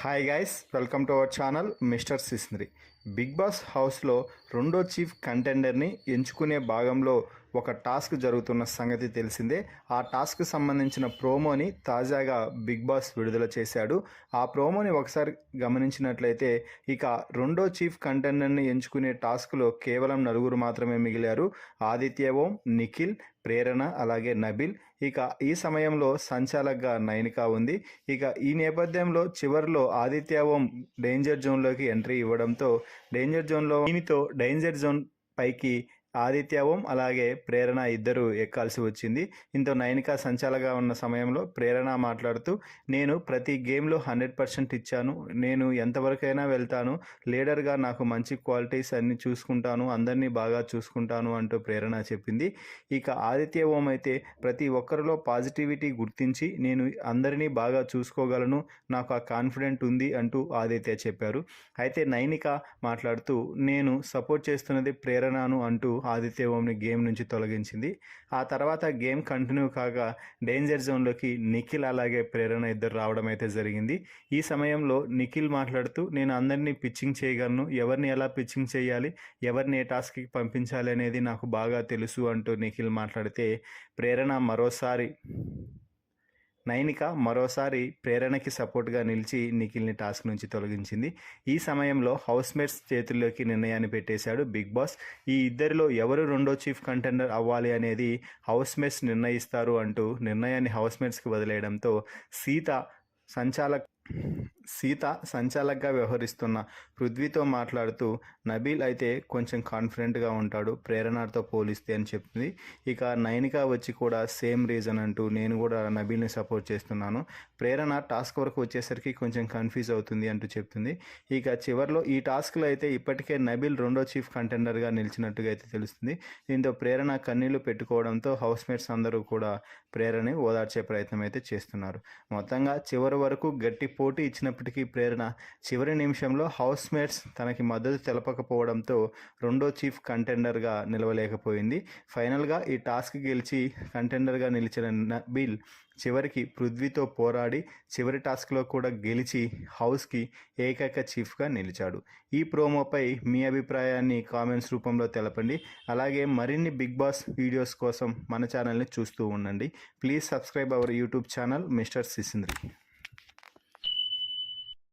Hi guys, welcome to our channel mister సిస్నరి. Bigg Boss హౌస్లో రెండో చీఫ్ కంటెండర్ని ఎంచుకునే భాగంలో ఒక టాస్క్ జరుగుతున్న సంగతి తెలిసిందే. ఆ టాస్క్ సంబంధించిన ప్రోమోని తాజాగా బిగ్ బాస్ విడుదల చేశాడు. ఆ ప్రోమోని ఒకసారి గమనించినట్లయితే ఇక రెండో చీఫ్ కంటెండర్ని ఎంచుకునే టాస్క్లో కేవలం నలుగురు మాత్రమే మిగిలారు. ఆదిత్య ఓం, నిఖిల్, ప్రేరణ, అలాగే నబిల్. ఇక ఈ సమయంలో సంచాలక్గా నైనిక ఉంది. ఇక ఈ నేపథ్యంలో చివరిలో ఆదిత్య ఓం డేంజర్ జోన్లోకి ఎంట్రీ ఇవ్వడంతో డేంజర్ జోన్ పైకి ఆదిత్య ఓం అలాగే ప్రేరణ ఇద్దరు ఎక్కాల్సి వచ్చింది. ఇంతో నైనిక సంచాలగా ఉన్న సమయంలో ప్రేరణ మాట్లాడుతూ, నేను ప్రతి గేమ్లో 100% ఇచ్చాను, నేను ఎంతవరకైనా వెళ్తాను, లీడర్గా నాకు మంచి క్వాలిటీస్ అన్ని చూసుకుంటాను, అందరినీ బాగా చూసుకుంటాను అంటూ ప్రేరణ చెప్పింది. ఇక ఆదిత్య ఓం అయితే ప్రతి ఒక్కరిలో పాజిటివిటీ గుర్తించి నేను అందరినీ బాగా చూసుకోగలను, నాకు ఆ కాన్ఫిడెంట్ ఉంది అంటూ ఆదిత్య చెప్పారు. అయితే నైనిక మాట్లాడుతూ, నేను సపోర్ట్ చేస్తున్నది ప్రేరణను అంటూ ఆదిత్య ఓంని గేమ్ నుంచి తొలగించింది. ఆ తర్వాత గేమ్ కంటిన్యూ కాగా డేంజర్ జోన్లోకి నిఖిల్ అలాగే ప్రేరణ ఇద్దరు రావడం అయితే జరిగింది. ఈ సమయంలో నిఖిల్ మాట్లాడుతూ, నేను అందరినీ పిచ్చింగ్ చేయగలను, ఎవరిని ఎలా పిచ్చింగ్ చేయాలి, ఎవరిని ఏ టాస్క్కి పంపించాలి అనేది నాకు బాగా తెలుసు అంటూ నిఖిల్ మాట్లాడితే నైనిక మరోసారి ప్రేరణకి సపోర్ట్గా నిలిచి నిఖిల్ని టాస్క్ నుంచి తొలగించింది. ఈ సమయంలో హౌస్మేట్స్ చేతుల్లోకి నిర్ణయాన్ని పెట్టేశాడు బిగ్ బాస్. ఈ ఇద్దరిలో ఎవరు రెండో చీఫ్ కంటెండర్ అవ్వాలి అనేది హౌస్మేట్స్ నిర్ణయిస్తారు అంటూ నిర్ణయాన్ని హౌస్మేట్స్కి వదిలేయడంతో సీత సంచాలక్గా వ్యవహరిస్తున్న పృథ్వీతో మాట్లాడుతూ, నబీల్ అయితే కొంచెం కాన్ఫిడెంట్గా ఉంటాడు ప్రేరణతో పోలిస్తే అని చెప్తుంది. ఇక నైనిక వచ్చి కూడా సేమ్ రీజన్ అంటూ, నేను కూడా నబీల్ని సపోర్ట్ చేస్తున్నాను, ప్రేరణ టాస్క్ వరకు వచ్చేసరికి కొంచెం కన్ఫ్యూజ్ అవుతుంది అంటూ చెప్తుంది. ఇక చివరిలో ఈ టాస్క్లో అయితే ఇప్పటికే నబీల్ రెండో చీఫ్ కంటెండర్గా నిలిచినట్టుగా అయితే తెలుస్తుంది. దీంతో ప్రేరణ కన్నీళ్లు పెట్టుకోవడంతో హౌస్మేట్స్ అందరూ కూడా ప్రేరణని ఓదార్చే ప్రయత్నం అయితే చేస్తున్నారు. మొత్తంగా చివరి వరకు గట్టి పోటీ ఇచ్చినప్పటికీ ప్రేరణ చివరి నిమిషంలో హౌస్మేట్స్ తనకి మద్దతు తెలపకపోవడంతో రెండో చీఫ్ కంటెండర్గా నిలవలేకపోయింది. ఫైనల్గా ఈ టాస్క్ గెలిచి కంటెండర్గా నిలిచిన నబీల్ చివరికి పృథ్వీతో పోరాడి చివరి టాస్క్లో కూడా గెలిచి హౌస్కి ఏకైక చీఫ్గా నిలిచాడు. ఈ ప్రోమోపై మీ అభిప్రాయాన్ని కామెంట్స్ రూపంలో తెలపండి. అలాగే మరిన్ని బిగ్ బాస్ వీడియోస్ కోసం మన ఛానల్ని చూస్తూ ఉండండి. Please subscribe our YouTube channel mister సిసింద్రి.